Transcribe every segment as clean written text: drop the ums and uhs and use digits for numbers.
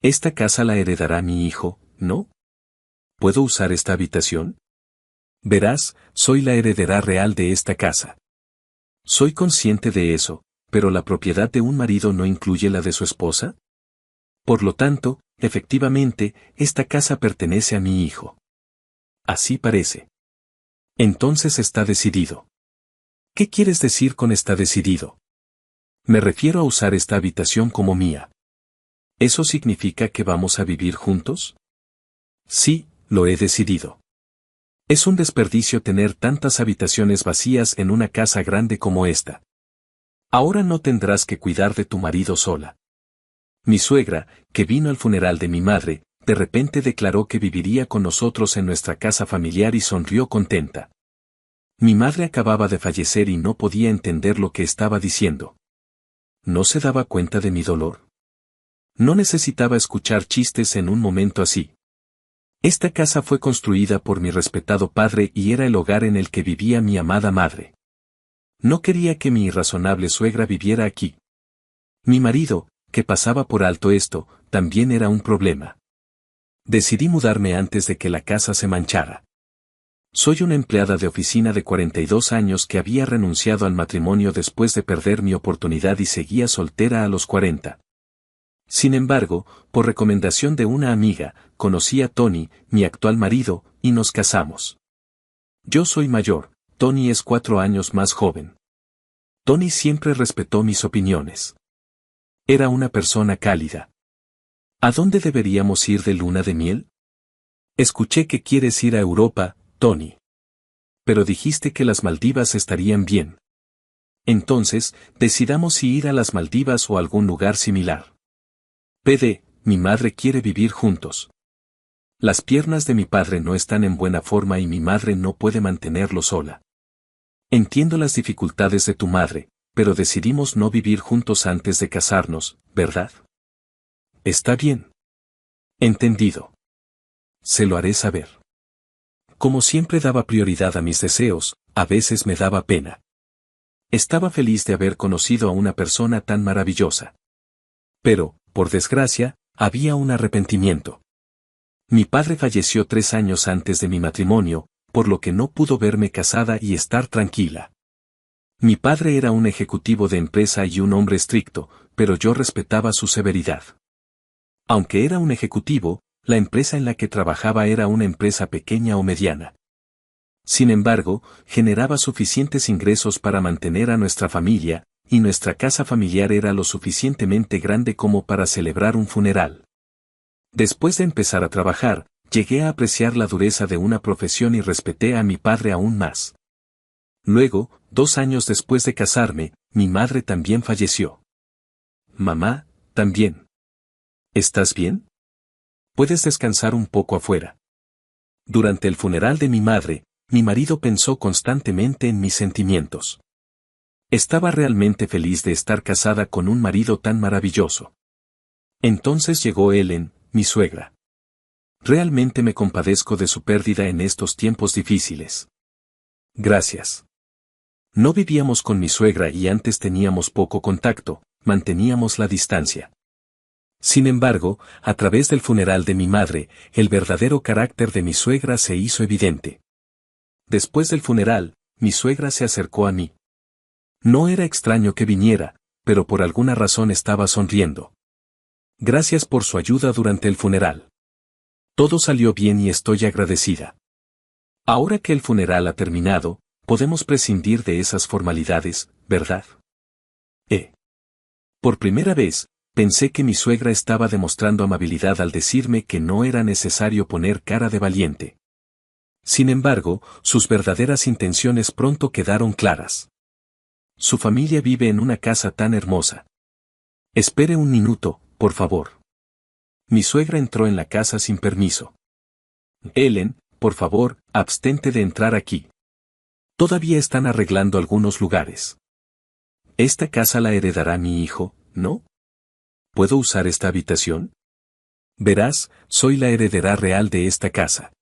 Esta casa la heredará mi hijo, ¿no? ¿Puedo usar esta habitación? Verás, soy la heredera real de esta casa. Soy consciente de eso, pero la propiedad de un marido no incluye la de su esposa. Por lo tanto, efectivamente, esta casa pertenece a mi hijo. Así parece. Entonces está decidido. ¿Qué quieres decir con está decidido? Me refiero a usar esta habitación como mía. ¿Eso significa que vamos a vivir juntos? Sí, lo he decidido. Es un desperdicio tener tantas habitaciones vacías en una casa grande como esta. Ahora no tendrás que cuidar de tu marido sola. Mi suegra, que vino al funeral de mi madre, de repente declaró que viviría con nosotros en nuestra casa familiar y sonrió contenta. Mi madre acababa de fallecer y no podía entender lo que estaba diciendo. ¿No se daba cuenta de mi dolor? No necesitaba escuchar chistes en un momento así. Esta casa fue construida por mi respetado padre y era el hogar en el que vivía mi amada madre. No quería que mi irrazonable suegra viviera aquí. Mi marido, que pasaba por alto esto, también era un problema. Decidí mudarme antes de que la casa se manchara. Soy una empleada de oficina de 42 años que había renunciado al matrimonio después de perder mi oportunidad y seguía soltera a los 40. Sin embargo, por recomendación de una amiga, conocí a Tony, mi actual marido, y nos casamos. Yo soy mayor, Tony es 4 años más joven. Tony siempre respetó mis opiniones. Era una persona cálida. ¿A dónde deberíamos ir de luna de miel? Escuché que quieres ir a Europa, Tony. Pero dijiste que las Maldivas estarían bien. Entonces, decidamos si ir a las Maldivas o algún lugar similar. Mi madre quiere vivir juntos. Las piernas de mi padre no están en buena forma y mi madre no puede mantenerlo sola. Entiendo las dificultades de tu madre, pero decidimos no vivir juntos antes de casarnos, ¿verdad? Está bien. Entendido. Se lo haré saber. Como siempre daba prioridad a mis deseos, a veces me daba pena. Estaba feliz de haber conocido a una persona tan maravillosa. Pero, por desgracia, había un arrepentimiento. Mi padre falleció 3 años antes de mi matrimonio, por lo que no pudo verme casada y estar tranquila. Mi padre era un ejecutivo de empresa y un hombre estricto, pero yo respetaba su severidad. Aunque era un ejecutivo, la empresa en la que trabajaba era una empresa pequeña o mediana. Sin embargo, generaba suficientes ingresos para mantener a nuestra familia, y nuestra casa familiar era lo suficientemente grande como para celebrar un funeral. Después de empezar a trabajar, llegué a apreciar la dureza de una profesión y respeté a mi padre aún más. Luego, 2 años después de casarme, mi madre también falleció. Mamá, también. ¿Estás bien? Puedes descansar un poco afuera. Durante el funeral de mi madre, mi marido pensó constantemente en mis sentimientos. Estaba realmente feliz de estar casada con un marido tan maravilloso. Entonces llegó Ellen, mi suegra. Realmente me compadezco de su pérdida en estos tiempos difíciles. Gracias. No vivíamos con mi suegra y antes teníamos poco contacto, manteníamos la distancia. Sin embargo, a través del funeral de mi madre, el verdadero carácter de mi suegra se hizo evidente. Después del funeral, mi suegra se acercó a mí. No era extraño que viniera, pero por alguna razón estaba sonriendo. Gracias por su ayuda durante el funeral. Todo salió bien y estoy agradecida. Ahora que el funeral ha terminado, podemos prescindir de esas formalidades, ¿verdad? Por primera vez, pensé que mi suegra estaba demostrando amabilidad al decirme que no era necesario poner cara de valiente. Sin embargo, sus verdaderas intenciones pronto quedaron claras. Su familia vive en una casa tan hermosa. Espere un minuto, por favor. Mi suegra entró en la casa sin permiso. Ellen, por favor, abstente de entrar aquí. Todavía están arreglando algunos lugares. Esta casa la heredará mi hijo, ¿no? ¿Puedo usar esta habitación? Verás, soy la heredera real de esta casa.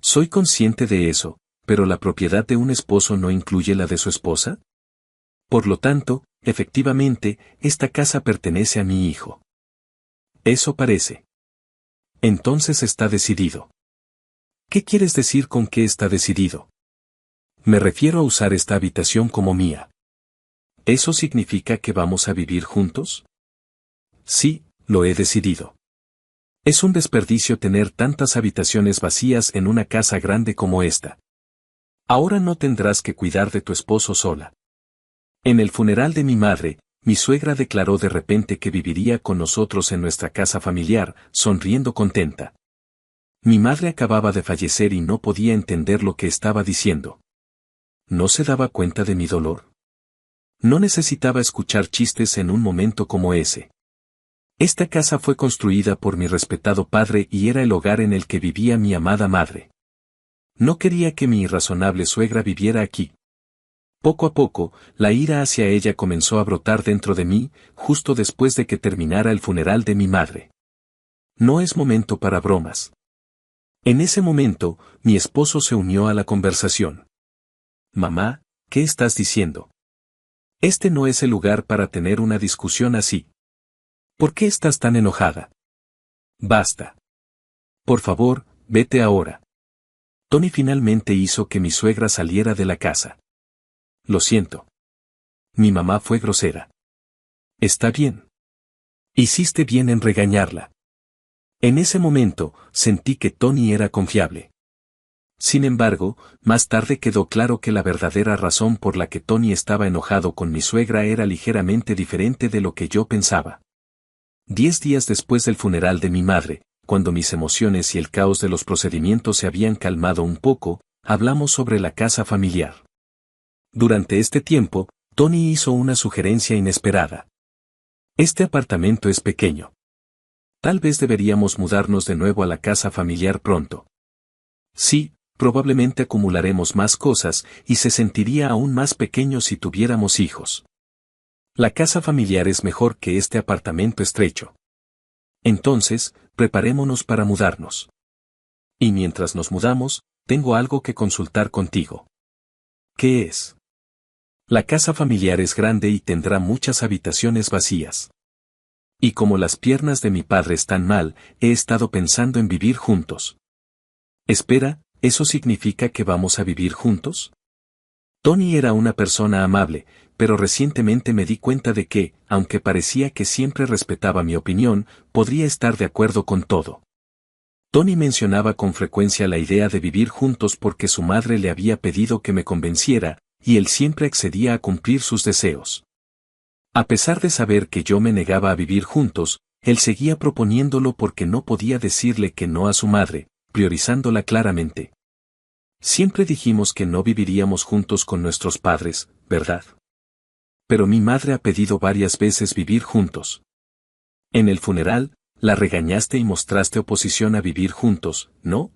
Soy consciente de eso, pero la propiedad de un esposo no incluye la de su esposa. Por lo tanto, efectivamente, esta casa pertenece a mi hijo. Eso parece. Entonces está decidido. ¿Qué quieres decir con que está decidido? Me refiero a usar esta habitación como mía. ¿Eso significa que vamos a vivir juntos? Sí, lo he decidido. Es un desperdicio tener tantas habitaciones vacías en una casa grande como esta. Ahora no tendrás que cuidar de tu esposo sola. En el funeral de mi madre, mi suegra declaró de repente que viviría con nosotros en nuestra casa familiar, sonriendo contenta. Mi madre acababa de fallecer y no podía entender lo que estaba diciendo. ¿No se daba cuenta de mi dolor? No necesitaba escuchar chistes en un momento como ese. Esta casa fue construida por mi respetado padre y era el hogar en el que vivía mi amada madre. No quería que mi irrazonable suegra viviera aquí. Poco a poco, la ira hacia ella comenzó a brotar dentro de mí, justo después de que terminara el funeral de mi madre. No es momento para bromas. En ese momento, mi esposo se unió a la conversación. Mamá, ¿qué estás diciendo? Este no es el lugar para tener una discusión así. ¿Por qué estás tan enojada? Basta. Por favor, vete ahora. Tony finalmente hizo que mi suegra saliera de la casa. Lo siento. Mi mamá fue grosera. Está bien. Hiciste bien en regañarla. En ese momento, sentí que Tony era confiable. Sin embargo, más tarde quedó claro que la verdadera razón por la que Tony estaba enojado con mi suegra era ligeramente diferente de lo que yo pensaba. 10 días después del funeral de mi madre, cuando mis emociones y el caos de los procedimientos se habían calmado un poco, hablamos sobre la casa familiar. Durante este tiempo, Tony hizo una sugerencia inesperada. Este apartamento es pequeño. Tal vez deberíamos mudarnos de nuevo a la casa familiar pronto. Sí, probablemente acumularemos más cosas y se sentiría aún más pequeño si tuviéramos hijos. La casa familiar es mejor que este apartamento estrecho. Entonces, preparémonos para mudarnos. Y mientras nos mudamos, tengo algo que consultar contigo. ¿Qué es? La casa familiar es grande y tendrá muchas habitaciones vacías. Y como las piernas de mi padre están mal, he estado pensando en vivir juntos. Espera, ¿eso significa que vamos a vivir juntos? Tony era una persona amable, pero recientemente me di cuenta de que, aunque parecía que siempre respetaba mi opinión, podría estar de acuerdo con todo. Tony mencionaba con frecuencia la idea de vivir juntos porque su madre le había pedido que me convenciera, y él siempre accedía a cumplir sus deseos. A pesar de saber que yo me negaba a vivir juntos, él seguía proponiéndolo porque no podía decirle que no a su madre, priorizándola claramente. Siempre dijimos que no viviríamos juntos con nuestros padres, ¿verdad? Pero mi madre ha pedido varias veces vivir juntos. En el funeral, la regañaste y mostraste oposición a vivir juntos, ¿no?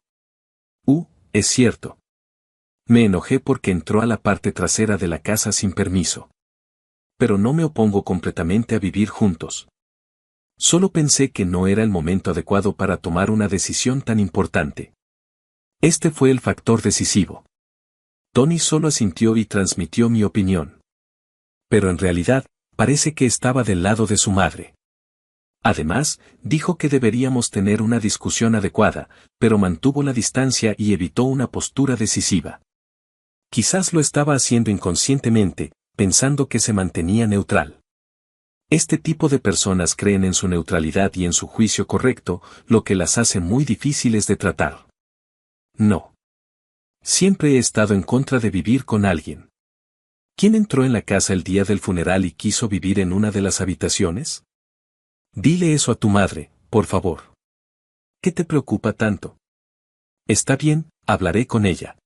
Es cierto. Me enojé porque entró a la parte trasera de la casa sin permiso. Pero no me opongo completamente a vivir juntos. Solo pensé que no era el momento adecuado para tomar una decisión tan importante. Este fue el factor decisivo. Tony solo asintió y transmitió mi opinión. Pero en realidad, parece que estaba del lado de su madre. Además, dijo que deberíamos tener una discusión adecuada, pero mantuvo la distancia y evitó una postura decisiva. Quizás lo estaba haciendo inconscientemente, pensando que se mantenía neutral. Este tipo de personas creen en su neutralidad y en su juicio correcto, lo que las hace muy difíciles de tratar. No. Siempre he estado en contra de vivir con alguien. ¿Quién entró en la casa el día del funeral y quiso vivir en una de las habitaciones? Dile eso a tu madre, por favor. ¿Qué te preocupa tanto? Está bien, hablaré con ella.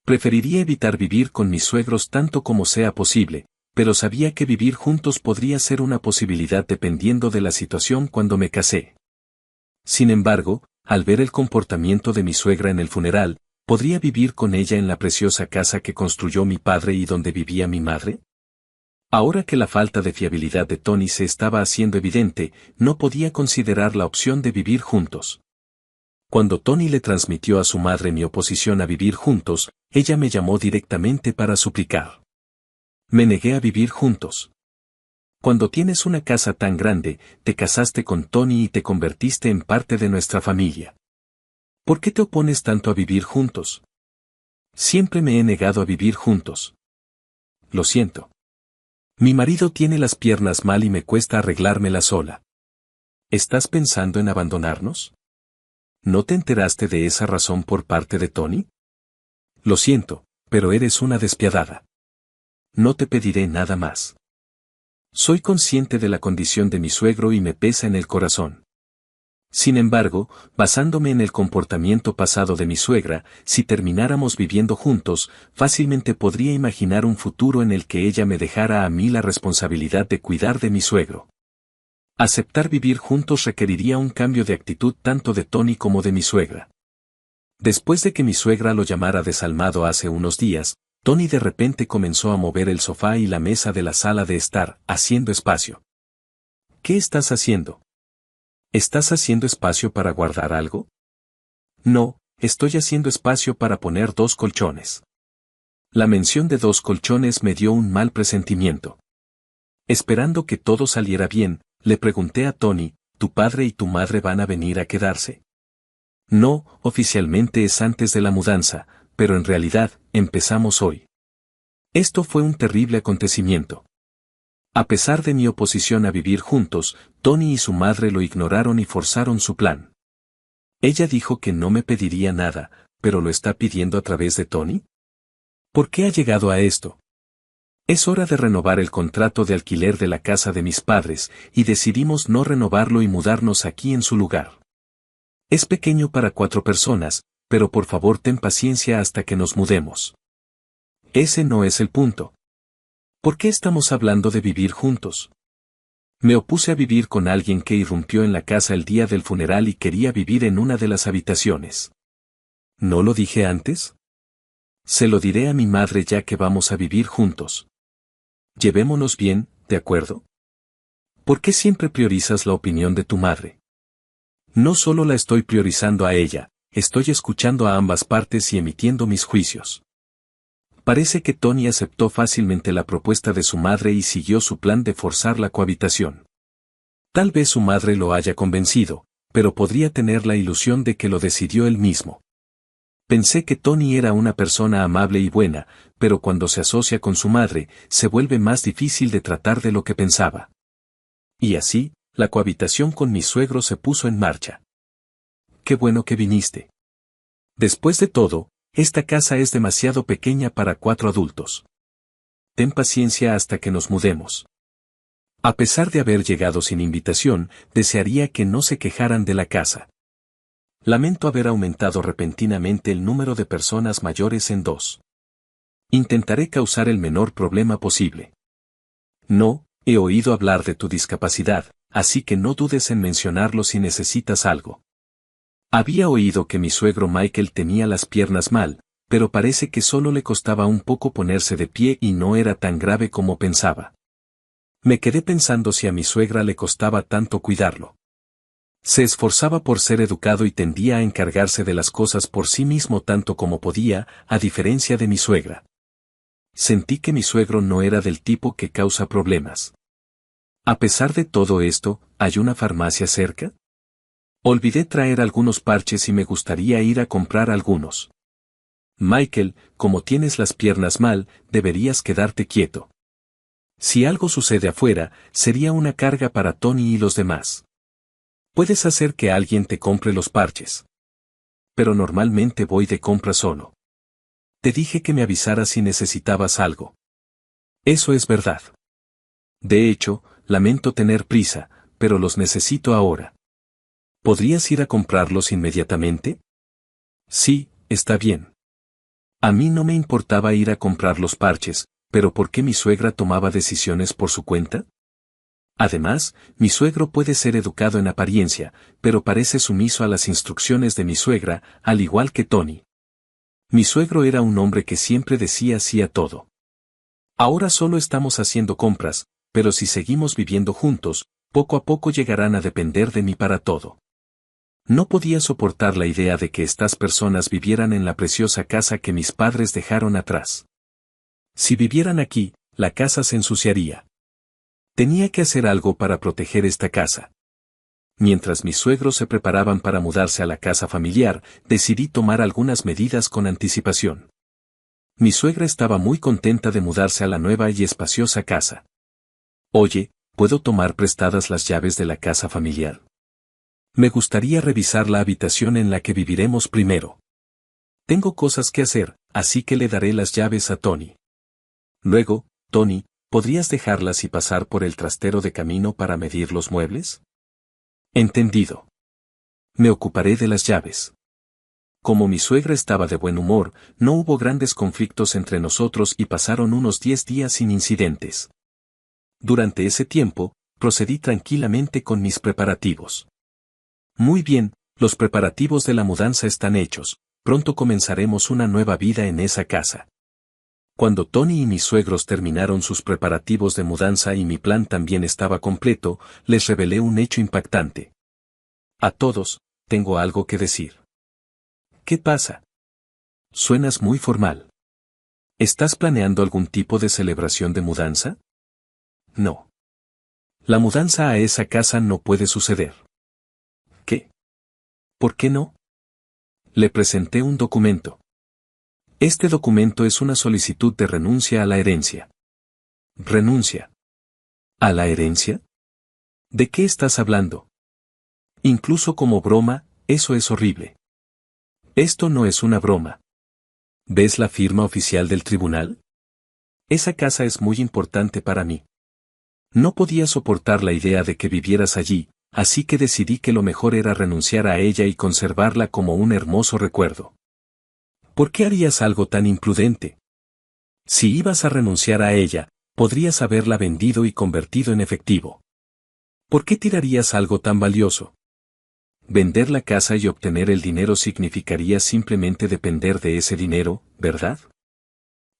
Preferiría evitar vivir con mis suegros tanto como sea posible, pero sabía que vivir juntos podría ser una posibilidad dependiendo de la situación cuando me casé. Sin embargo, al ver el comportamiento de mi suegra en el funeral, ¿podría vivir con ella en la preciosa casa que construyó mi padre y donde vivía mi madre? Ahora que la falta de fiabilidad de Tony se estaba haciendo evidente, no podía considerar la opción de vivir juntos. Cuando Tony le transmitió a su madre mi oposición a vivir juntos, ella me llamó directamente para suplicar. Me negué a vivir juntos. Cuando tienes una casa tan grande, te casaste con Tony y te convertiste en parte de nuestra familia. ¿Por qué te opones tanto a vivir juntos? Siempre me he negado a vivir juntos. Lo siento. Mi marido tiene las piernas mal y me cuesta arreglármela sola. ¿Estás pensando en abandonarnos? ¿No te enteraste de esa razón por parte de Tony? Lo siento, pero eres una despiadada. No te pediré nada más. Soy consciente de la condición de mi suegro y me pesa en el corazón. Sin embargo, basándome en el comportamiento pasado de mi suegra, si termináramos viviendo juntos, fácilmente podría imaginar un futuro en el que ella me dejara a mí la responsabilidad de cuidar de mi suegro. Aceptar vivir juntos requeriría un cambio de actitud tanto de Tony como de mi suegra. Después de que mi suegra lo llamara desalmado hace unos días, Tony de repente comenzó a mover el sofá y la mesa de la sala de estar, haciendo espacio. ¿Qué estás haciendo? ¿Estás haciendo espacio para guardar algo? No, estoy haciendo espacio para poner 2 colchones. La mención de 2 colchones me dio un mal presentimiento. Esperando que todo saliera bien, le pregunté a Tony, ¿tu padre y tu madre van a venir a quedarse? No, oficialmente es antes de la mudanza, pero en realidad, empezamos hoy. Esto fue un terrible acontecimiento. A pesar de mi oposición a vivir juntos, Tony y su madre lo ignoraron y forzaron su plan. Ella dijo que no me pediría nada, pero ¿lo está pidiendo a través de Tony? ¿Por qué ha llegado a esto? Es hora de renovar el contrato de alquiler de la casa de mis padres, y decidimos no renovarlo y mudarnos aquí en su lugar. Es pequeño para 4 personas, pero por favor ten paciencia hasta que nos mudemos. Ese no es el punto. ¿Por qué estamos hablando de vivir juntos? Me opuse a vivir con alguien que irrumpió en la casa el día del funeral y quería vivir en una de las habitaciones. ¿No lo dije antes? Se lo diré a mi madre ya que vamos a vivir juntos. Llevémonos bien, ¿de acuerdo? ¿Por qué siempre priorizas la opinión de tu madre? No solo la estoy priorizando a ella, estoy escuchando a ambas partes y emitiendo mis juicios. Parece que Tony aceptó fácilmente la propuesta de su madre y siguió su plan de forzar la cohabitación. Tal vez su madre lo haya convencido, pero podría tener la ilusión de que lo decidió él mismo. Pensé que Tony era una persona amable y buena, pero cuando se asocia con su madre, se vuelve más difícil de tratar de lo que pensaba. Y así, la cohabitación con mi suegro se puso en marcha. Qué bueno que viniste. Después de todo, esta casa es demasiado pequeña para 4 adultos. Ten paciencia hasta que nos mudemos. A pesar de haber llegado sin invitación, desearía que no se quejaran de la casa. Lamento haber aumentado repentinamente el número de personas mayores en 2. Intentaré causar el menor problema posible. No, he oído hablar de tu discapacidad, así que no dudes en mencionarlo si necesitas algo. Había oído que mi suegro Michael tenía las piernas mal, pero parece que solo le costaba un poco ponerse de pie y no era tan grave como pensaba. Me quedé pensando si a mi suegra le costaba tanto cuidarlo. Se esforzaba por ser educado y tendía a encargarse de las cosas por sí mismo tanto como podía, a diferencia de mi suegra. Sentí que mi suegro no era del tipo que causa problemas. A pesar de todo esto, ¿hay una farmacia cerca? Olvidé traer algunos parches y me gustaría ir a comprar algunos. Michael, como tienes las piernas mal, deberías quedarte quieto. Si algo sucede afuera, sería una carga para Tony y los demás. Puedes hacer que alguien te compre los parches. Pero normalmente voy de compra solo. Te dije que me avisaras si necesitabas algo. Eso es verdad. De hecho, lamento tener prisa, pero los necesito ahora. ¿Podrías ir a comprarlos inmediatamente? Sí, está bien. A mí no me importaba ir a comprar los parches, pero ¿por qué mi suegra tomaba decisiones por su cuenta? Además, mi suegro puede ser educado en apariencia, pero parece sumiso a las instrucciones de mi suegra, al igual que Tony. Mi suegro era un hombre que siempre decía sí a todo. Ahora solo estamos haciendo compras, pero si seguimos viviendo juntos, poco a poco llegarán a depender de mí para todo. No podía soportar la idea de que estas personas vivieran en la preciosa casa que mis padres dejaron atrás. Si vivieran aquí, la casa se ensuciaría. Tenía que hacer algo para proteger esta casa. Mientras mis suegros se preparaban para mudarse a la casa familiar, decidí tomar algunas medidas con anticipación. Mi suegra estaba muy contenta de mudarse a la nueva y espaciosa casa. Oye, ¿puedo tomar prestadas las llaves de la casa familiar? Me gustaría revisar la habitación en la que viviremos primero. Tengo cosas que hacer, así que le daré las llaves a Tony. Luego, Tony, ¿podrías dejarlas y pasar por el trastero de camino para medir los muebles? Entendido. Me ocuparé de las llaves. Como mi suegra estaba de buen humor, no hubo grandes conflictos entre nosotros y pasaron unos 10 días sin incidentes. Durante ese tiempo, procedí tranquilamente con mis preparativos. Muy bien, los preparativos de la mudanza están hechos, pronto comenzaremos una nueva vida en esa casa. Cuando Tony y mis suegros terminaron sus preparativos de mudanza y mi plan también estaba completo, les revelé un hecho impactante. A todos, tengo algo que decir. ¿Qué pasa? Suenas muy formal. ¿Estás planeando algún tipo de celebración de mudanza? No. La mudanza a esa casa no puede suceder. ¿Qué? ¿Por qué no? Le presenté un documento. Este documento es una solicitud de renuncia a la herencia. ¿Renuncia? ¿A la herencia? ¿De qué estás hablando? Incluso como broma, eso es horrible. Esto no es una broma. ¿Ves la firma oficial del tribunal? Esa casa es muy importante para mí. No podía soportar la idea de que vivieras allí, así que decidí que lo mejor era renunciar a ella y conservarla como un hermoso recuerdo. ¿Por qué harías algo tan imprudente? Si ibas a renunciar a ella, podrías haberla vendido y convertido en efectivo. ¿Por qué tirarías algo tan valioso? Vender la casa y obtener el dinero significaría simplemente depender de ese dinero, ¿verdad?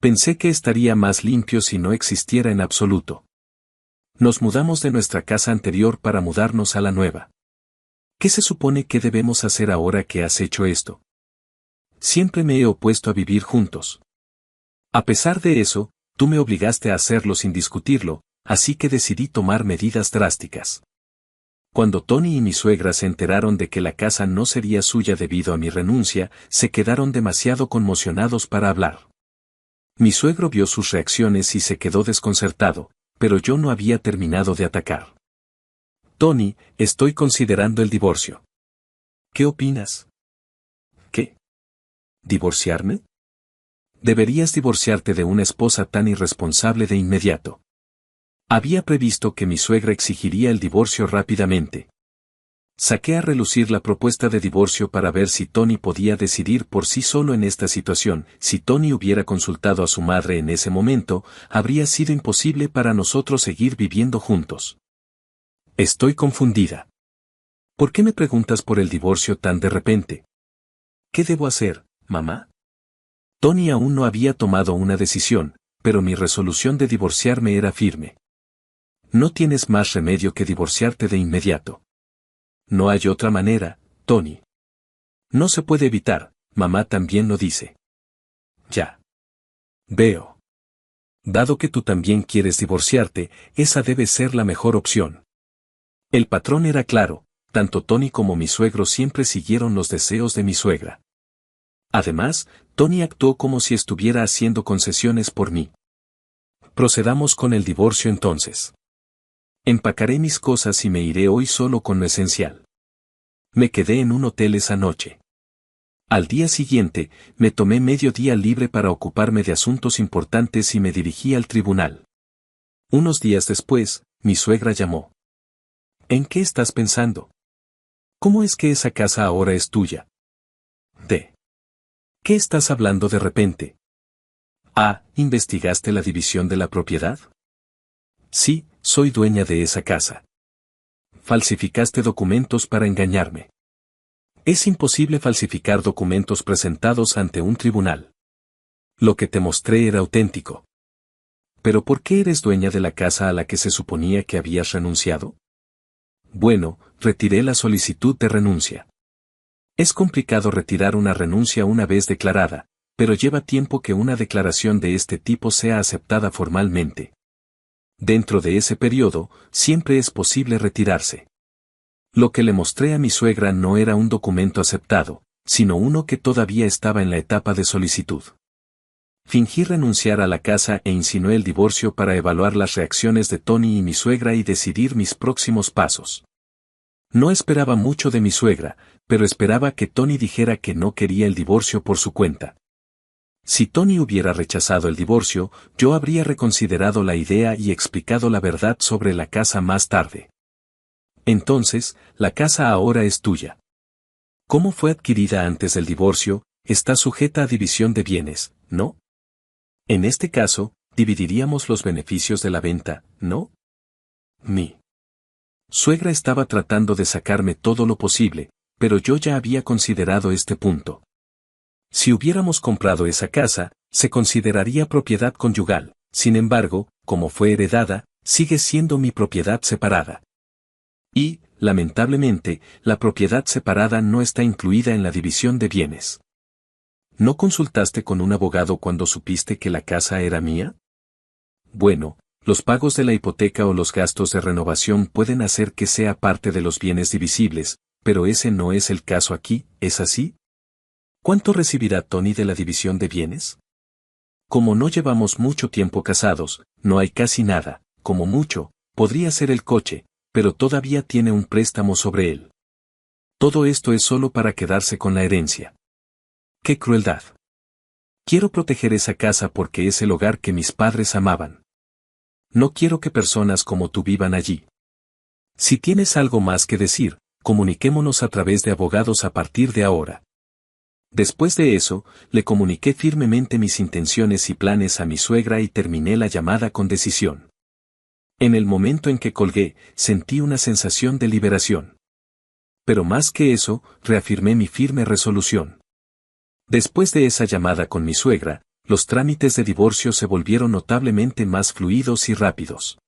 Pensé que estaría más limpio si no existiera en absoluto. Nos mudamos de nuestra casa anterior para mudarnos a la nueva. ¿Qué se supone que debemos hacer ahora que has hecho esto? Siempre me he opuesto a vivir juntos. A pesar de eso, tú me obligaste a hacerlo sin discutirlo, así que decidí tomar medidas drásticas. Cuando Tony y mi suegra se enteraron de que la casa no sería suya debido a mi renuncia, se quedaron demasiado conmocionados para hablar. Mi suegro vio sus reacciones y se quedó desconcertado, pero yo no había terminado de atacar. Tony, estoy considerando el divorcio. ¿Qué opinas? ¿Qué? ¿Divorciarme? Deberías divorciarte de una esposa tan irresponsable de inmediato. Había previsto que mi suegra exigiría el divorcio rápidamente. Saqué a relucir la propuesta de divorcio para ver si Tony podía decidir por sí solo en esta situación. Si Tony hubiera consultado a su madre en ese momento, habría sido imposible para nosotros seguir viviendo juntos. Estoy confundida. ¿Por qué me preguntas por el divorcio tan de repente? ¿Qué debo hacer, mamá? Tony aún no había tomado una decisión, pero mi resolución de divorciarme era firme. No tienes más remedio que divorciarte de inmediato. No hay otra manera, Tony. No se puede evitar, mamá también lo dice. Ya. Veo. Dado que tú también quieres divorciarte, esa debe ser la mejor opción. El patrón era claro, tanto Tony como mi suegro siempre siguieron los deseos de mi suegra. Además, Tony actuó como si estuviera haciendo concesiones por mí. Procedamos con el divorcio entonces. Empacaré mis cosas y me iré hoy solo con lo esencial. Me quedé en un hotel esa noche. Al día siguiente, me tomé medio día libre para ocuparme de asuntos importantes y me dirigí al tribunal. Unos días después, mi suegra llamó. ¿En qué estás pensando? ¿Cómo es que esa casa ahora es tuya? ¿De qué estás hablando de repente? Ah, ¿investigaste la división de la propiedad? Sí, soy dueña de esa casa. Falsificaste documentos para engañarme. Es imposible falsificar documentos presentados ante un tribunal. Lo que te mostré era auténtico. ¿Pero por qué eres dueña de la casa a la que se suponía que habías renunciado? Bueno, retiré la solicitud de renuncia. Es complicado retirar una renuncia una vez declarada, pero lleva tiempo que una declaración de este tipo sea aceptada formalmente. Dentro de ese periodo, siempre es posible retirarse. Lo que le mostré a mi suegra no era un documento aceptado, sino uno que todavía estaba en la etapa de solicitud. Fingí renunciar a la casa e insinué el divorcio para evaluar las reacciones de Tony y mi suegra y decidir mis próximos pasos. No esperaba mucho de mi suegra, pero esperaba que Tony dijera que no quería el divorcio por su cuenta. Si Tony hubiera rechazado el divorcio, yo habría reconsiderado la idea y explicado la verdad sobre la casa más tarde. Entonces, la casa ahora es tuya. ¿Cómo fue adquirida antes del divorcio? Está sujeta a división de bienes, ¿no? En este caso, dividiríamos los beneficios de la venta, ¿no? Mi suegra estaba tratando de sacarme todo lo posible, pero yo ya había considerado este punto. Si hubiéramos comprado esa casa, se consideraría propiedad conyugal, sin embargo, como fue heredada, sigue siendo mi propiedad separada. Y, lamentablemente, la propiedad separada no está incluida en la división de bienes. ¿No consultaste con un abogado cuando supiste que la casa era mía? Bueno, los pagos de la hipoteca o los gastos de renovación pueden hacer que sea parte de los bienes divisibles, pero ese no es el caso aquí, ¿es así? ¿Cuánto recibirá Tony de la división de bienes? Como no llevamos mucho tiempo casados, no hay casi nada, como mucho, podría ser el coche, pero todavía tiene un préstamo sobre él. Todo esto es solo para quedarse con la herencia. ¡Qué crueldad! Quiero proteger esa casa porque es el hogar que mis padres amaban. No quiero que personas como tú vivan allí. Si tienes algo más que decir, comuniquémonos a través de abogados a partir de ahora. Después de eso, le comuniqué firmemente mis intenciones y planes a mi suegra y terminé la llamada con decisión. En el momento en que colgué, sentí una sensación de liberación. Pero más que eso, reafirmé mi firme resolución. Después de esa llamada con mi suegra, los trámites de divorcio se volvieron notablemente más fluidos y rápidos.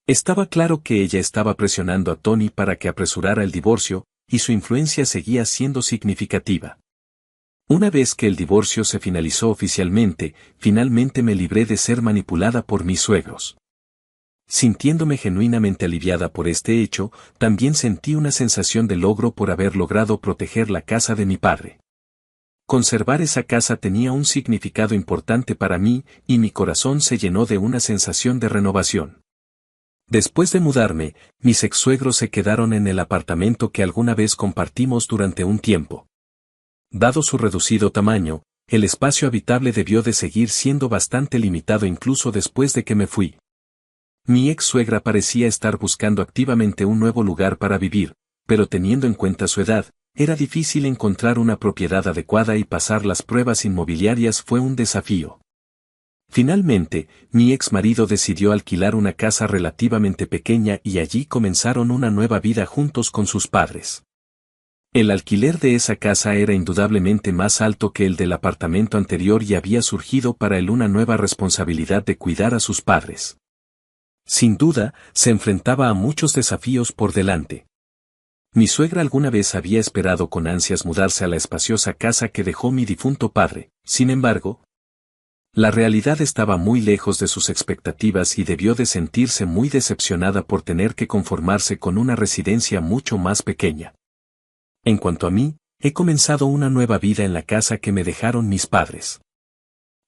Estaba claro que ella estaba presionando a Tony para que apresurara el divorcio, y su influencia seguía siendo significativa. Una vez que el divorcio se finalizó oficialmente, finalmente me libré de ser manipulada por mis suegros. Sintiéndome genuinamente aliviada por este hecho, también sentí una sensación de logro por haber logrado proteger la casa de mi padre. Conservar esa casa tenía un significado importante para mí, y mi corazón se llenó de una sensación de renovación. Después de mudarme, mis ex-suegros se quedaron en el apartamento que alguna vez compartimos durante un tiempo. Dado su reducido tamaño, el espacio habitable debió de seguir siendo bastante limitado incluso después de que me fui. Mi ex-suegra parecía estar buscando activamente un nuevo lugar para vivir, pero teniendo en cuenta su edad, era difícil encontrar una propiedad adecuada y pasar las pruebas inmobiliarias fue un desafío. Finalmente, mi ex marido decidió alquilar una casa relativamente pequeña y allí comenzaron una nueva vida juntos con sus padres. El alquiler de esa casa era indudablemente más alto que el del apartamento anterior y había surgido para él una nueva responsabilidad de cuidar a sus padres. Sin duda, se enfrentaba a muchos desafíos por delante. Mi suegra alguna vez había esperado con ansias mudarse a la espaciosa casa que dejó mi difunto padre, sin embargo, la realidad estaba muy lejos de sus expectativas y debió de sentirse muy decepcionada por tener que conformarse con una residencia mucho más pequeña. En cuanto a mí, he comenzado una nueva vida en la casa que me dejaron mis padres.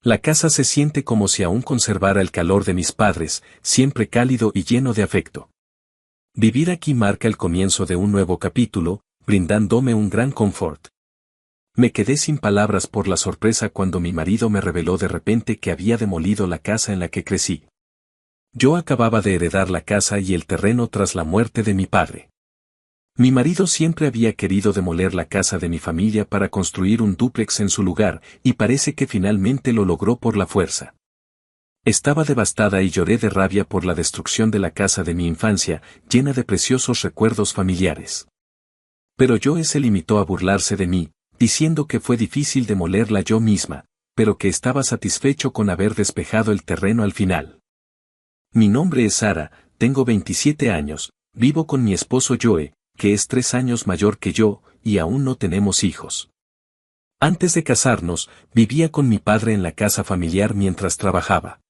La casa se siente como si aún conservara el calor de mis padres, siempre cálido y lleno de afecto. Vivir aquí marca el comienzo de un nuevo capítulo, brindándome un gran confort. Me quedé sin palabras por la sorpresa cuando mi marido me reveló de repente que había demolido la casa en la que crecí. Yo acababa de heredar la casa y el terreno tras la muerte de mi padre. Mi marido siempre había querido demoler la casa de mi familia para construir un dúplex en su lugar, y parece que finalmente lo logró por la fuerza. Estaba devastada y lloré de rabia por la destrucción de la casa de mi infancia, llena de preciosos recuerdos familiares. Pero Joe se limitó a burlarse de mí, diciendo que fue difícil demolerla yo misma, pero que estaba satisfecho con haber despejado el terreno al final. Mi nombre es Sara, tengo 27 años, vivo con mi esposo Joe, que es 3 años mayor que yo, y aún no tenemos hijos. Antes de casarnos, vivía con mi padre en la casa familiar mientras trabajaba.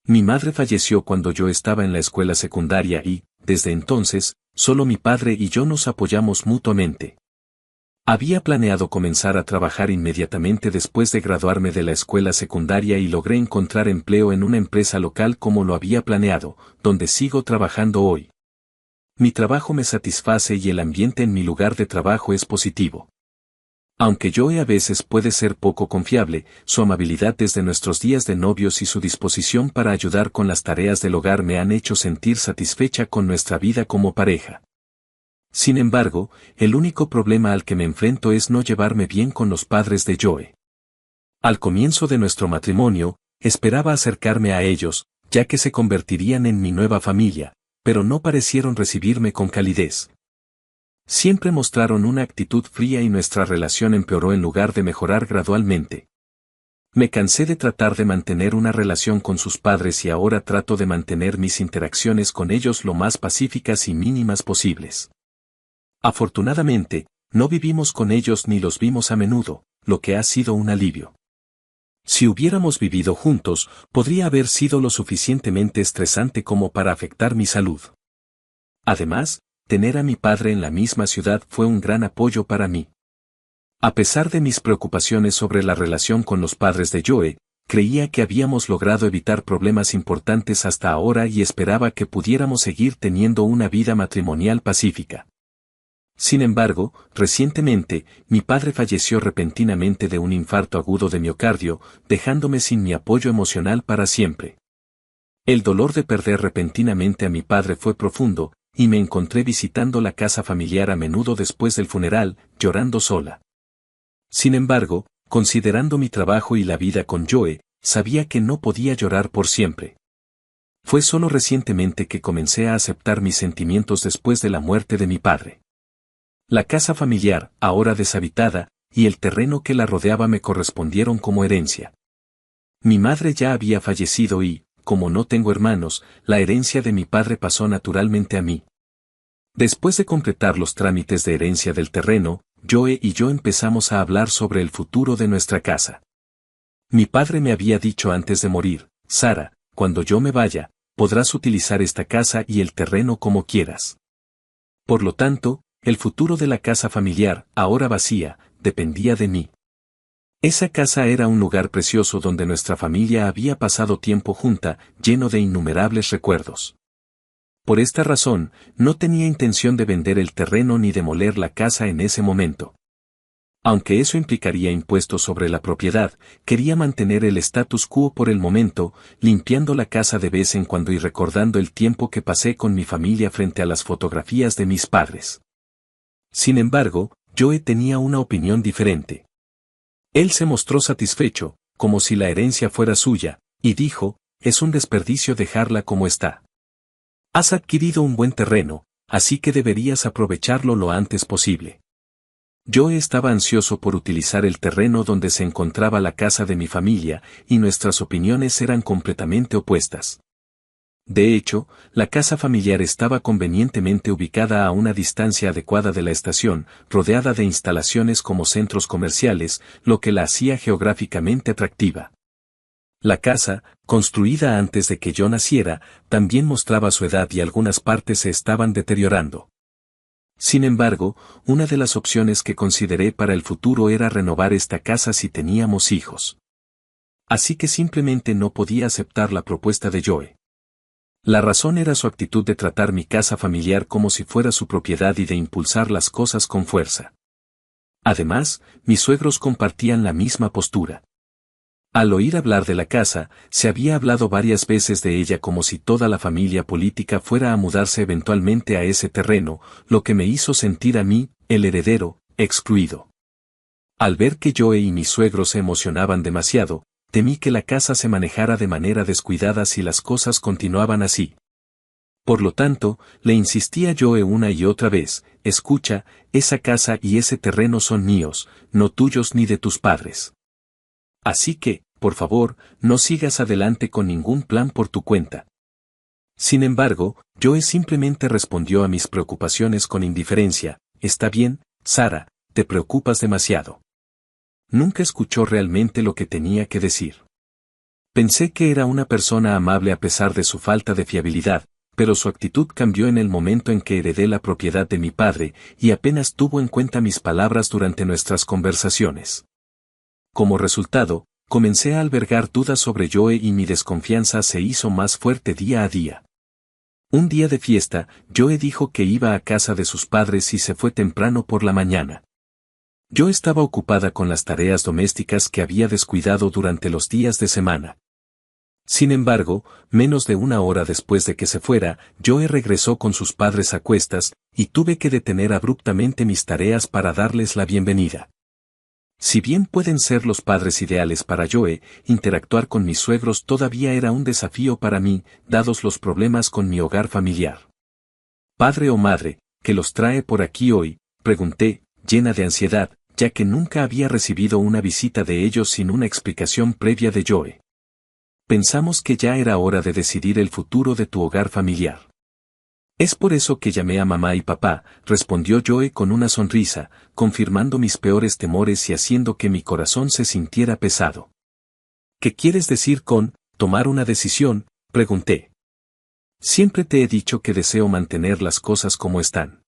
Mi madre falleció cuando yo estaba en la escuela secundaria y, desde entonces, solo mi padre y yo nos apoyamos mutuamente. Había planeado comenzar a trabajar inmediatamente después de graduarme de la escuela secundaria y logré encontrar empleo en una empresa local como lo había planeado, donde sigo trabajando hoy. Mi trabajo me satisface y el ambiente en mi lugar de trabajo es positivo. Aunque Joe a veces puede ser poco confiable, su amabilidad desde nuestros días de novios y su disposición para ayudar con las tareas del hogar me han hecho sentir satisfecha con nuestra vida como pareja. Sin embargo, el único problema al que me enfrento es no llevarme bien con los padres de Joe. Al comienzo de nuestro matrimonio, esperaba acercarme a ellos, ya que se convertirían en mi nueva familia, pero no parecieron recibirme con calidez. Siempre mostraron una actitud fría y nuestra relación empeoró en lugar de mejorar gradualmente. Me cansé de tratar de mantener una relación con sus padres y ahora trato de mantener mis interacciones con ellos lo más pacíficas y mínimas posibles. Afortunadamente, no vivimos con ellos ni los vimos a menudo, lo que ha sido un alivio. Si hubiéramos vivido juntos, podría haber sido lo suficientemente estresante como para afectar mi salud. Además, tener a mi padre en la misma ciudad fue un gran apoyo para mí. A pesar de mis preocupaciones sobre la relación con los padres de Joe, creía que habíamos logrado evitar problemas importantes hasta ahora y esperaba que pudiéramos seguir teniendo una vida matrimonial pacífica. Sin embargo, recientemente, mi padre falleció repentinamente de un infarto agudo de miocardio, dejándome sin mi apoyo emocional para siempre. El dolor de perder repentinamente a mi padre fue profundo, y me encontré visitando la casa familiar a menudo después del funeral, llorando sola. Sin embargo, considerando mi trabajo y la vida con Joe, sabía que no podía llorar por siempre. Fue solo recientemente que comencé a aceptar mis sentimientos después de la muerte de mi padre. La casa familiar, ahora deshabitada, y el terreno que la rodeaba me correspondieron como herencia. Mi madre ya había fallecido y, como no tengo hermanos, la herencia de mi padre pasó naturalmente a mí. Después de completar los trámites de herencia del terreno, Joe y yo empezamos a hablar sobre el futuro de nuestra casa. Mi padre me había dicho antes de morir, Sara, cuando yo me vaya, podrás utilizar esta casa y el terreno como quieras. Por lo tanto, el futuro de la casa familiar, ahora vacía, dependía de mí. Esa casa era un lugar precioso donde nuestra familia había pasado tiempo junta, lleno de innumerables recuerdos. Por esta razón, no tenía intención de vender el terreno ni demoler la casa en ese momento. Aunque eso implicaría impuestos sobre la propiedad, quería mantener el status quo por el momento, limpiando la casa de vez en cuando y recordando el tiempo que pasé con mi familia frente a las fotografías de mis padres. Sin embargo, Joe tenía una opinión diferente. Él se mostró satisfecho, como si la herencia fuera suya, y dijo, es un desperdicio dejarla como está. Has adquirido un buen terreno, así que deberías aprovecharlo lo antes posible. Joe estaba ansioso por utilizar el terreno donde se encontraba la casa de mi familia, y nuestras opiniones eran completamente opuestas. De hecho, la casa familiar estaba convenientemente ubicada a una distancia adecuada de la estación, rodeada de instalaciones como centros comerciales, lo que la hacía geográficamente atractiva. La casa, construida antes de que yo naciera, también mostraba su edad y algunas partes se estaban deteriorando. Sin embargo, una de las opciones que consideré para el futuro era renovar esta casa si teníamos hijos. Así que simplemente no podía aceptar la propuesta de Joe. La razón era su actitud de tratar mi casa familiar como si fuera su propiedad y de impulsar las cosas con fuerza. Además, mis suegros compartían la misma postura. Al oír hablar de la casa, se había hablado varias veces de ella como si toda la familia política fuera a mudarse eventualmente a ese terreno, lo que me hizo sentir a mí, el heredero, excluido. Al ver que Joe y mis suegros se emocionaban demasiado, temí que la casa se manejara de manera descuidada si las cosas continuaban así. Por lo tanto, le insistí a Joe una y otra vez, escucha, esa casa y ese terreno son míos, no tuyos ni de tus padres. Así que, por favor, no sigas adelante con ningún plan por tu cuenta. Sin embargo, Joe simplemente respondió a mis preocupaciones con indiferencia, está bien, Sara, te preocupas demasiado. Nunca escuchó realmente lo que tenía que decir. Pensé que era una persona amable a pesar de su falta de fiabilidad, pero su actitud cambió en el momento en que heredé la propiedad de mi padre, y apenas tuvo en cuenta mis palabras durante nuestras conversaciones. Como resultado, comencé a albergar dudas sobre Joe y mi desconfianza se hizo más fuerte día a día. Un día de fiesta, Joe dijo que iba a casa de sus padres y se fue temprano por la mañana. Yo estaba ocupada con las tareas domésticas que había descuidado durante los días de semana. Sin embargo, menos de una hora después de que se fuera, Joe regresó con sus padres a cuestas, y tuve que detener abruptamente mis tareas para darles la bienvenida. Si bien pueden ser los padres ideales para Joe, interactuar con mis suegros todavía era un desafío para mí, dados los problemas con mi hogar familiar. «Padre o madre, ¿qué los trae por aquí hoy?», pregunté, llena de ansiedad, ya que nunca había recibido una visita de ellos sin una explicación previa de Joe. «Pensamos que ya era hora de decidir el futuro de tu hogar familiar. Es por eso que llamé a mamá y papá», respondió Joe con una sonrisa, confirmando mis peores temores y haciendo que mi corazón se sintiera pesado. «¿Qué quieres decir con tomar una decisión?», pregunté. «Siempre te he dicho que deseo mantener las cosas como están».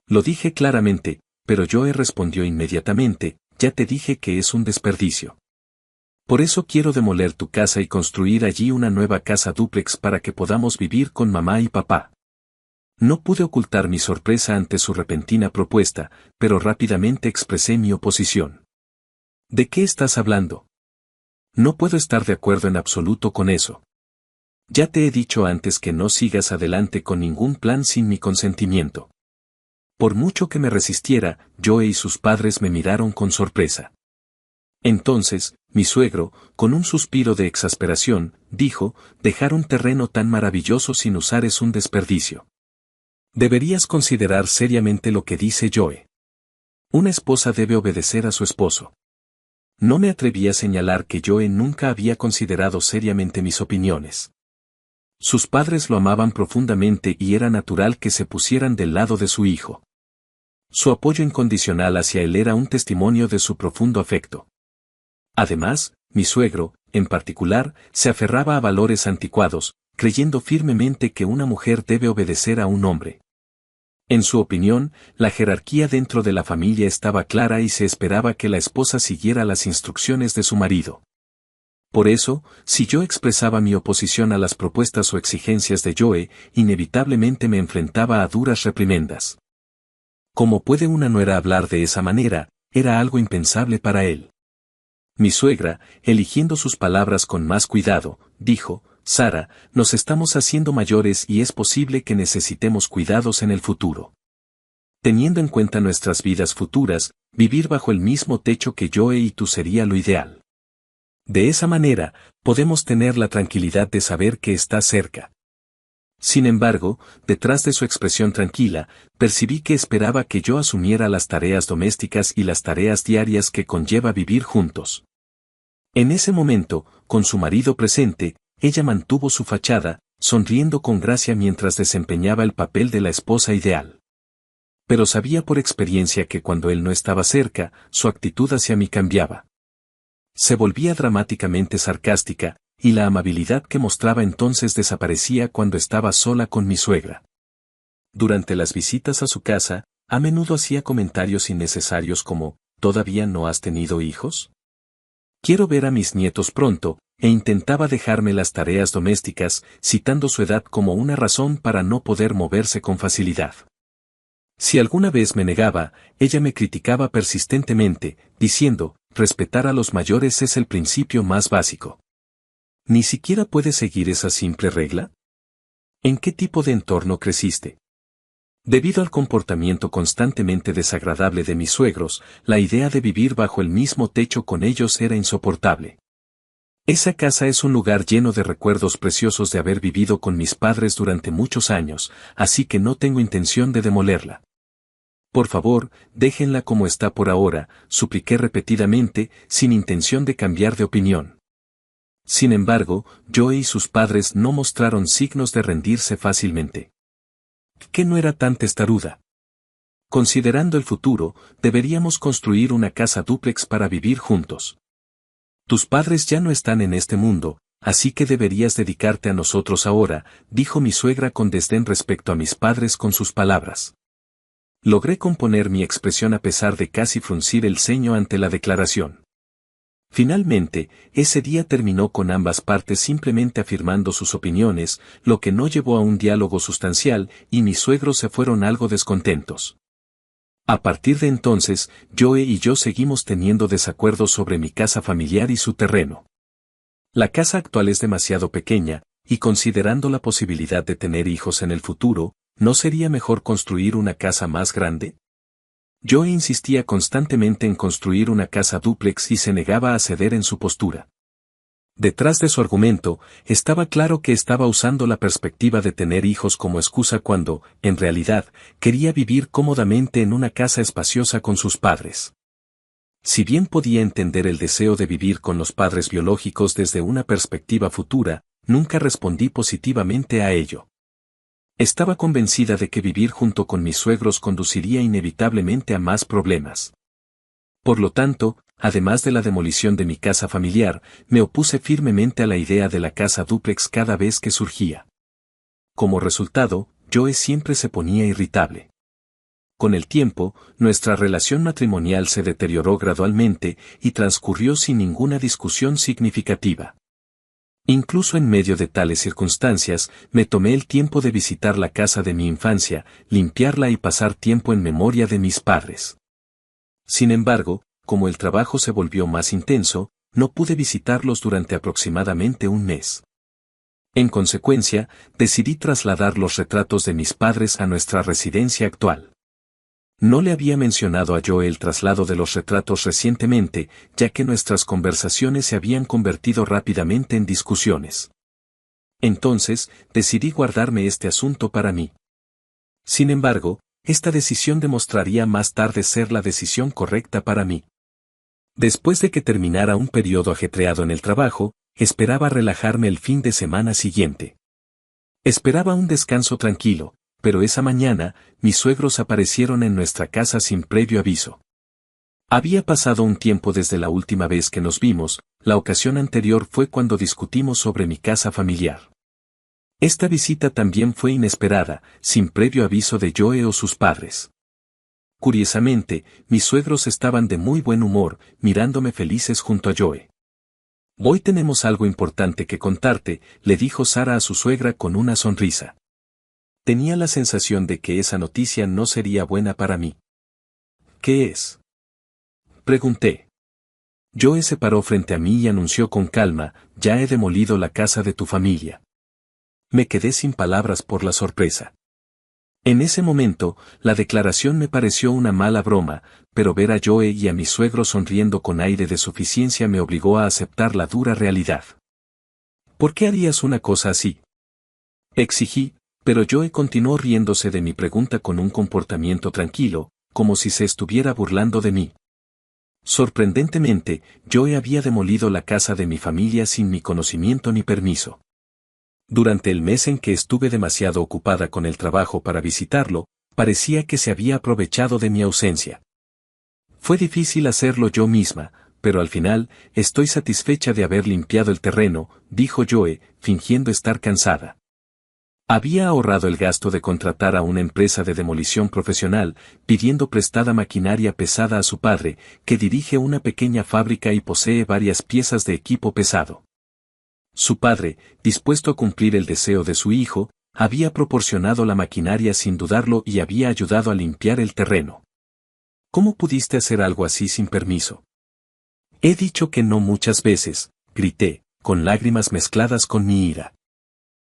Lo dije claramente, pero Joe respondió inmediatamente: «Ya te dije que es un desperdicio. Por eso quiero demoler tu casa y construir allí una nueva casa dúplex para que podamos vivir con mamá y papá». No pude ocultar mi sorpresa ante su repentina propuesta, pero rápidamente expresé mi oposición. «¿De qué estás hablando? No puedo estar de acuerdo en absoluto con eso. Ya te he dicho antes que no sigas adelante con ningún plan sin mi consentimiento». Por mucho que me resistiera, Joe y sus padres me miraron con sorpresa. Entonces, mi suegro, con un suspiro de exasperación, dijo: «Dejar un terreno tan maravilloso sin usar es un desperdicio. Deberías considerar seriamente lo que dice Joe. Una esposa debe obedecer a su esposo». No me atreví a señalar que Joe nunca había considerado seriamente mis opiniones. Sus padres lo amaban profundamente y era natural que se pusieran del lado de su hijo. Su apoyo incondicional hacia él era un testimonio de su profundo afecto. Además, mi suegro, en particular, se aferraba a valores anticuados, creyendo firmemente que una mujer debe obedecer a un hombre. En su opinión, la jerarquía dentro de la familia estaba clara y se esperaba que la esposa siguiera las instrucciones de su marido. Por eso, si yo expresaba mi oposición a las propuestas o exigencias de Joe, inevitablemente me enfrentaba a duras reprimendas. ¿Cómo puede una nuera hablar de esa manera?, era algo impensable para él. Mi suegra, eligiendo sus palabras con más cuidado, dijo: «Sara, nos estamos haciendo mayores y es posible que necesitemos cuidados en el futuro. Teniendo en cuenta nuestras vidas futuras, vivir bajo el mismo techo que Joe y tú sería lo ideal. De esa manera, podemos tener la tranquilidad de saber que está cerca». Sin embargo, detrás de su expresión tranquila, percibí que esperaba que yo asumiera las tareas domésticas y las tareas diarias que conlleva vivir juntos. En ese momento, con su marido presente, ella mantuvo su fachada, sonriendo con gracia mientras desempeñaba el papel de la esposa ideal. Pero sabía por experiencia que cuando él no estaba cerca, su actitud hacia mí cambiaba. Se volvía dramáticamente sarcástica, y la amabilidad que mostraba entonces desaparecía cuando estaba sola con mi suegra. Durante las visitas a su casa, a menudo hacía comentarios innecesarios como: «¿Todavía no has tenido hijos? Quiero ver a mis nietos pronto», e intentaba dejarme las tareas domésticas, citando su edad como una razón para no poder moverse con facilidad. Si alguna vez me negaba, ella me criticaba persistentemente, diciendo: «Respetar a los mayores es el principio más básico. ¿Ni siquiera puedes seguir esa simple regla? ¿En qué tipo de entorno creciste?». Debido al comportamiento constantemente desagradable de mis suegros, la idea de vivir bajo el mismo techo con ellos era insoportable. Esa casa es un lugar lleno de recuerdos preciosos de haber vivido con mis padres durante muchos años, así que no tengo intención de demolerla. «Por favor, déjenla como está por ahora», supliqué repetidamente, sin intención de cambiar de opinión. Sin embargo, Joe y sus padres no mostraron signos de rendirse fácilmente. ¿Qué no era tan testaruda? Considerando el futuro, deberíamos construir una casa dúplex para vivir juntos. Tus padres ya no están en este mundo, así que deberías dedicarte a nosotros ahora, dijo mi suegra con desdén respecto a mis padres con sus palabras. Logré componer mi expresión a pesar de casi fruncir el ceño ante la declaración. Finalmente, ese día terminó con ambas partes simplemente afirmando sus opiniones, lo que no llevó a un diálogo sustancial, y mis suegros se fueron algo descontentos. A partir de entonces, Joe y yo seguimos teniendo desacuerdos sobre mi casa familiar y su terreno. La casa actual es demasiado pequeña, y considerando la posibilidad de tener hijos en el futuro, ¿no sería mejor construir una casa más grande? Joe insistía constantemente en construir una casa dúplex y se negaba a ceder en su postura. Detrás de su argumento, estaba claro que estaba usando la perspectiva de tener hijos como excusa cuando, en realidad, quería vivir cómodamente en una casa espaciosa con sus padres. Si bien podía entender el deseo de vivir con los padres biológicos desde una perspectiva futura, nunca respondí positivamente a ello. Estaba convencida de que vivir junto con mis suegros conduciría inevitablemente a más problemas. Por lo tanto, además de la demolición de mi casa familiar, me opuse firmemente a la idea de la casa dúplex cada vez que surgía. Como resultado, Joe siempre se ponía irritable. Con el tiempo, nuestra relación matrimonial se deterioró gradualmente y transcurrió sin ninguna discusión significativa. Incluso en medio de tales circunstancias, me tomé el tiempo de visitar la casa de mi infancia, limpiarla y pasar tiempo en memoria de mis padres. Sin embargo, como el trabajo se volvió más intenso, no pude visitarlos durante aproximadamente un mes. En consecuencia, decidí trasladar los retratos de mis padres a nuestra residencia actual. No le había mencionado a Joe el traslado de los retratos recientemente, ya que nuestras conversaciones se habían convertido rápidamente en discusiones. Entonces, decidí guardarme este asunto para mí. Sin embargo, esta decisión demostraría más tarde ser la decisión correcta para mí. Después de que terminara un periodo ajetreado en el trabajo, esperaba relajarme el fin de semana siguiente. Esperaba un descanso tranquilo, pero esa mañana, mis suegros aparecieron en nuestra casa sin previo aviso. Había pasado un tiempo desde la última vez que nos vimos, la ocasión anterior fue cuando discutimos sobre mi casa familiar. Esta visita también fue inesperada, sin previo aviso de Joe o sus padres. Curiosamente, mis suegros estaban de muy buen humor, mirándome felices junto a Joe. Hoy tenemos algo importante que contarte, le dijo Sara a su suegra con una sonrisa. Tenía la sensación de que esa noticia no sería buena para mí. ¿Qué es? Pregunté. Joe se paró frente a mí y anunció con calma, ya he demolido la casa de tu familia. Me quedé sin palabras por la sorpresa. En ese momento, la declaración me pareció una mala broma, pero ver a Joe y a mi suegro sonriendo con aire de suficiencia me obligó a aceptar la dura realidad. ¿Por qué harías una cosa así? Exigí, pero Joe continuó riéndose de mi pregunta con un comportamiento tranquilo, como si se estuviera burlando de mí. Sorprendentemente, Joe había demolido la casa de mi familia sin mi conocimiento ni permiso. Durante el mes en que estuve demasiado ocupada con el trabajo para visitarlo, parecía que se había aprovechado de mi ausencia. Fue difícil hacerlo yo misma, pero al final, estoy satisfecha de haber limpiado el terreno, dijo Joe, fingiendo estar cansada. Había ahorrado el gasto de contratar a una empresa de demolición profesional, pidiendo prestada maquinaria pesada a su padre, que dirige una pequeña fábrica y posee varias piezas de equipo pesado. Su padre, dispuesto a cumplir el deseo de su hijo, había proporcionado la maquinaria sin dudarlo y había ayudado a limpiar el terreno. ¿Cómo pudiste hacer algo así sin permiso? He dicho que no muchas veces, grité, con lágrimas mezcladas con mi ira.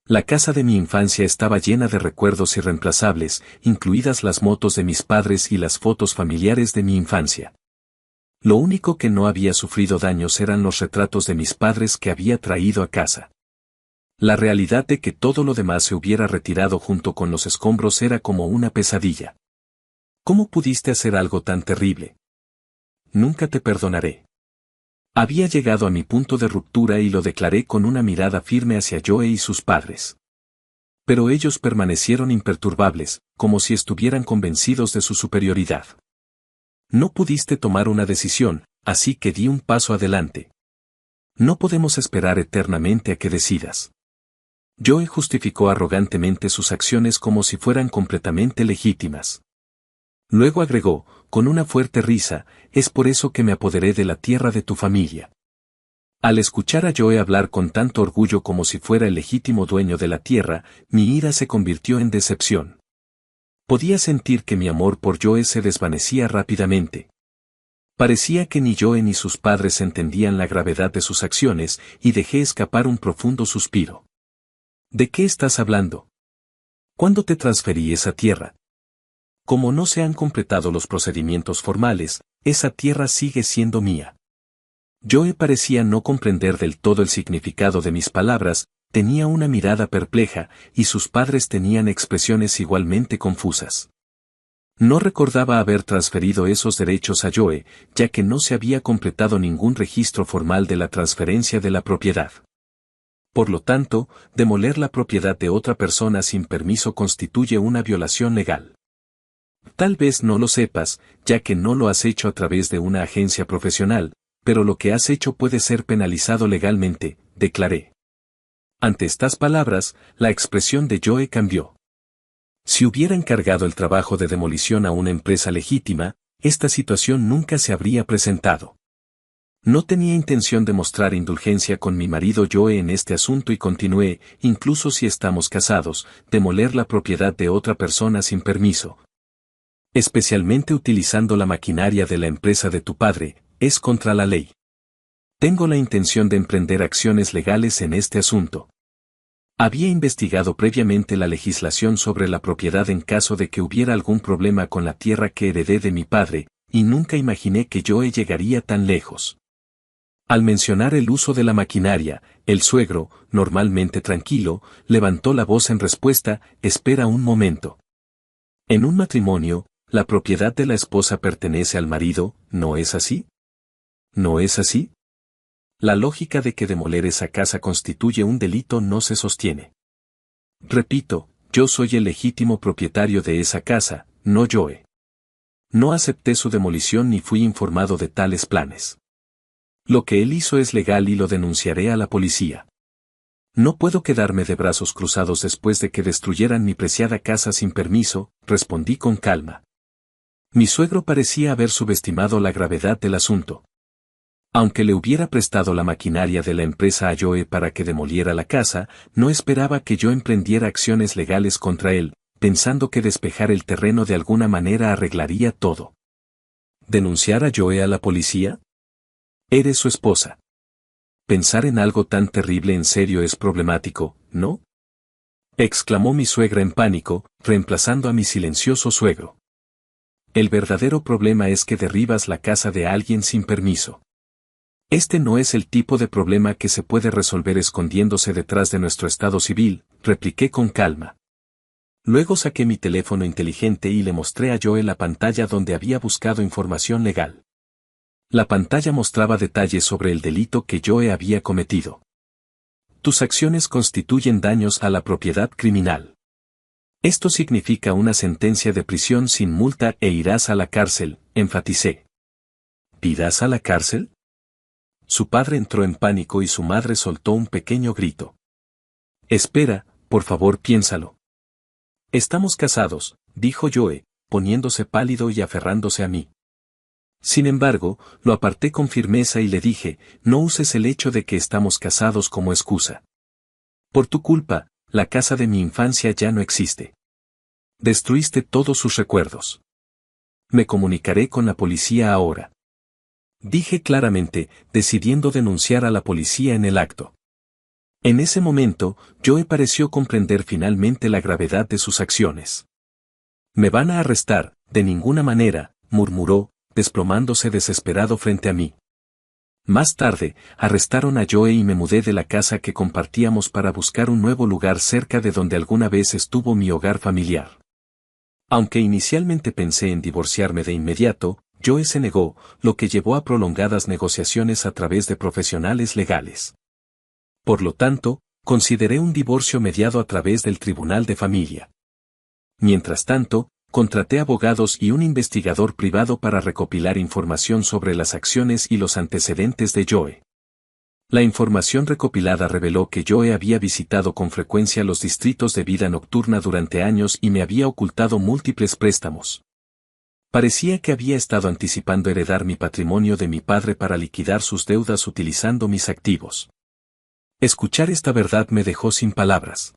La casa de mi infancia estaba llena de recuerdos irreemplazables, incluidas las motos de mis padres y las fotos familiares de mi infancia. Lo único que no había sufrido daños eran los retratos de mis padres que había traído a casa. La realidad de que todo lo demás se hubiera retirado junto con los escombros era como una pesadilla. ¿Cómo pudiste hacer algo tan terrible? Nunca te perdonaré. Había llegado a mi punto de ruptura y lo declaré con una mirada firme hacia Joe y sus padres. Pero ellos permanecieron imperturbables, como si estuvieran convencidos de su superioridad. No pudiste tomar una decisión, así que di un paso adelante. No podemos esperar eternamente a que decidas. Joe justificó arrogantemente sus acciones como si fueran completamente legítimas. Luego agregó, con una fuerte risa, es por eso que me apoderé de la tierra de tu familia. Al escuchar a Joe hablar con tanto orgullo como si fuera el legítimo dueño de la tierra, mi ira se convirtió en decepción. Podía sentir que mi amor por Joe se desvanecía rápidamente. Parecía que ni Joe ni sus padres entendían la gravedad de sus acciones, y dejé escapar un profundo suspiro. ¿De qué estás hablando? ¿Cuándo te transferí esa tierra? Como no se han completado los procedimientos formales, esa tierra sigue siendo mía. Joe parecía no comprender del todo el significado de mis palabras, tenía una mirada perpleja, y sus padres tenían expresiones igualmente confusas. No recordaba haber transferido esos derechos a Joe, ya que no se había completado ningún registro formal de la transferencia de la propiedad. Por lo tanto, demoler la propiedad de otra persona sin permiso constituye una violación legal. Tal vez no lo sepas, ya que no lo has hecho a través de una agencia profesional, pero lo que has hecho puede ser penalizado legalmente, declaré. Ante estas palabras, la expresión de Joe cambió. Si hubiera encargado el trabajo de demolición a una empresa legítima, esta situación nunca se habría presentado. No tenía intención de mostrar indulgencia con mi marido Joe en este asunto y continué, incluso si estamos casados, demoler la propiedad de otra persona sin permiso. Especialmente utilizando la maquinaria de la empresa de tu padre, es contra la ley. Tengo la intención de emprender acciones legales en este asunto. Había investigado previamente la legislación sobre la propiedad en caso de que hubiera algún problema con la tierra que heredé de mi padre, y nunca imaginé que Joe llegaría tan lejos. Al mencionar el uso de la maquinaria, el suegro, normalmente tranquilo, levantó la voz en respuesta, espera un momento. En un matrimonio, la propiedad de la esposa pertenece al marido, ¿no es así? ¿No es así? La lógica de que demoler esa casa constituye un delito no se sostiene. Repito, yo soy el legítimo propietario de esa casa, no Joe. No acepté su demolición ni fui informado de tales planes. Lo que él hizo es legal y lo denunciaré a la policía. No puedo quedarme de brazos cruzados después de que destruyeran mi preciada casa sin permiso, respondí con calma. Mi suegro parecía haber subestimado la gravedad del asunto. Aunque le hubiera prestado la maquinaria de la empresa a Joe para que demoliera la casa, no esperaba que yo emprendiera acciones legales contra él, pensando que despejar el terreno de alguna manera arreglaría todo. ¿Denunciar a Joe a la policía? Eres su esposa. Pensar en algo tan terrible en serio es problemático, ¿no? Exclamó mi suegra en pánico, reemplazando a mi silencioso suegro. El verdadero problema es que derribas la casa de alguien sin permiso. Este no es el tipo de problema que se puede resolver escondiéndose detrás de nuestro estado civil, repliqué con calma. Luego saqué mi teléfono inteligente y le mostré a Joe la pantalla donde había buscado información legal. La pantalla mostraba detalles sobre el delito que Joe había cometido. Tus acciones constituyen daños a la propiedad criminal. Esto significa una sentencia de prisión sin multa e irás a la cárcel, enfaticé. ¿Irás a la cárcel? Su padre entró en pánico y su madre soltó un pequeño grito. Espera, por favor piénsalo. Estamos casados, dijo Joe, poniéndose pálido y aferrándose a mí. Sin embargo, lo aparté con firmeza y le dije, no uses el hecho de que estamos casados como excusa. Por tu culpa, la casa de mi infancia ya no existe. Destruiste todos sus recuerdos. Me comunicaré con la policía ahora. Dije claramente, decidiendo denunciar a la policía en el acto. En ese momento, Joe pareció comprender finalmente la gravedad de sus acciones. Me van a arrestar, de ninguna manera, murmuró, desplomándose desesperado frente a mí. Más tarde, arrestaron a Joe y me mudé de la casa que compartíamos para buscar un nuevo lugar cerca de donde alguna vez estuvo mi hogar familiar. Aunque inicialmente pensé en divorciarme de inmediato, Joe se negó, lo que llevó a prolongadas negociaciones a través de profesionales legales. Por lo tanto, consideré un divorcio mediado a través del Tribunal de Familia. Mientras tanto, contraté abogados y un investigador privado para recopilar información sobre las acciones y los antecedentes de Joe. La información recopilada reveló que Joe había visitado con frecuencia los distritos de vida nocturna durante años y me había ocultado múltiples préstamos. Parecía que había estado anticipando heredar mi patrimonio de mi padre para liquidar sus deudas utilizando mis activos. Escuchar esta verdad me dejó sin palabras.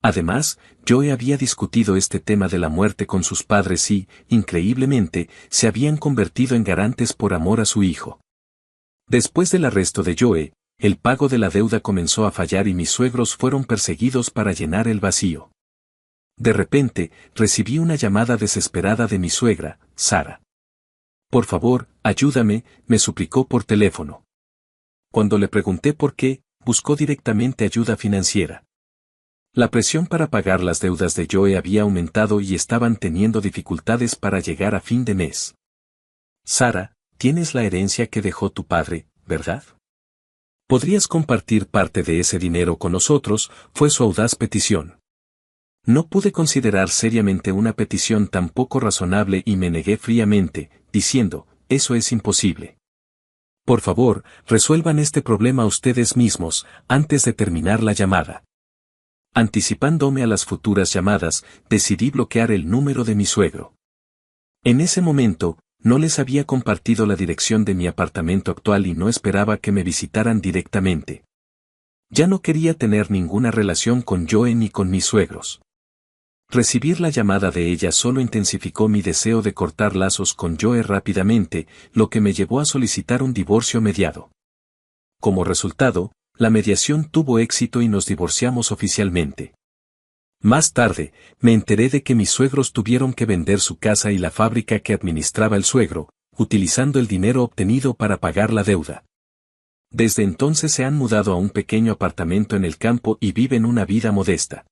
Además, Joe había discutido este tema de la muerte con sus padres y, increíblemente, se habían convertido en garantes por amor a su hijo. Después del arresto de Joe, el pago de la deuda comenzó a fallar y mis suegros fueron perseguidos para llenar el vacío. De repente, recibí una llamada desesperada de mi suegra, Sara. Por favor, ayúdame, me suplicó por teléfono. Cuando le pregunté por qué, buscó directamente ayuda financiera. La presión para pagar las deudas de Joe había aumentado y estaban teniendo dificultades para llegar a fin de mes. Sara, tienes la herencia que dejó tu padre, ¿verdad? ¿Podrías compartir parte de ese dinero con nosotros?, fue su audaz petición. No pude considerar seriamente una petición tan poco razonable y me negué fríamente, diciendo, eso es imposible. Por favor, resuelvan este problema ustedes mismos, antes de terminar la llamada. Anticipándome a las futuras llamadas, decidí bloquear el número de mi suegro. En ese momento, no les había compartido la dirección de mi apartamento actual y no esperaba que me visitaran directamente. Ya no quería tener ninguna relación con Joe ni con mis suegros. Recibir la llamada de ella solo intensificó mi deseo de cortar lazos con Joe rápidamente, lo que me llevó a solicitar un divorcio mediado. Como resultado, la mediación tuvo éxito y nos divorciamos oficialmente. Más tarde, me enteré de que mis suegros tuvieron que vender su casa y la fábrica que administraba el suegro, utilizando el dinero obtenido para pagar la deuda. Desde entonces se han mudado a un pequeño apartamento en el campo y viven una vida modesta.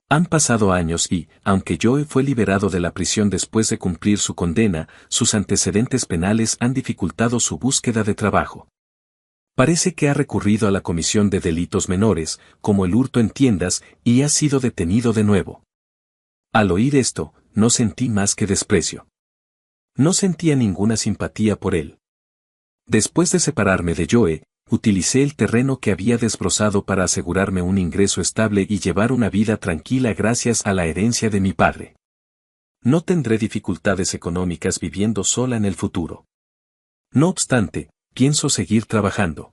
Han pasado años y, aunque Joe fue liberado de la prisión después de cumplir su condena, sus antecedentes penales han dificultado su búsqueda de trabajo. Parece que ha recurrido a la comisión de delitos menores, como el hurto en tiendas, y ha sido detenido de nuevo. Al oír esto, no sentí más que desprecio. No sentía ninguna simpatía por él. Después de separarme de Joe, utilicé el terreno que había desbrozado para asegurarme un ingreso estable y llevar una vida tranquila gracias a la herencia de mi padre. No tendré dificultades económicas viviendo sola en el futuro. No obstante, pienso seguir trabajando.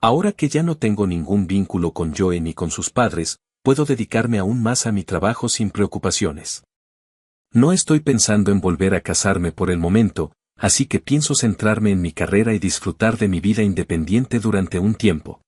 Ahora que ya no tengo ningún vínculo con Joe ni con sus padres, puedo dedicarme aún más a mi trabajo sin preocupaciones. No estoy pensando en volver a casarme por el momento, así que pienso centrarme en mi carrera y disfrutar de mi vida independiente durante un tiempo.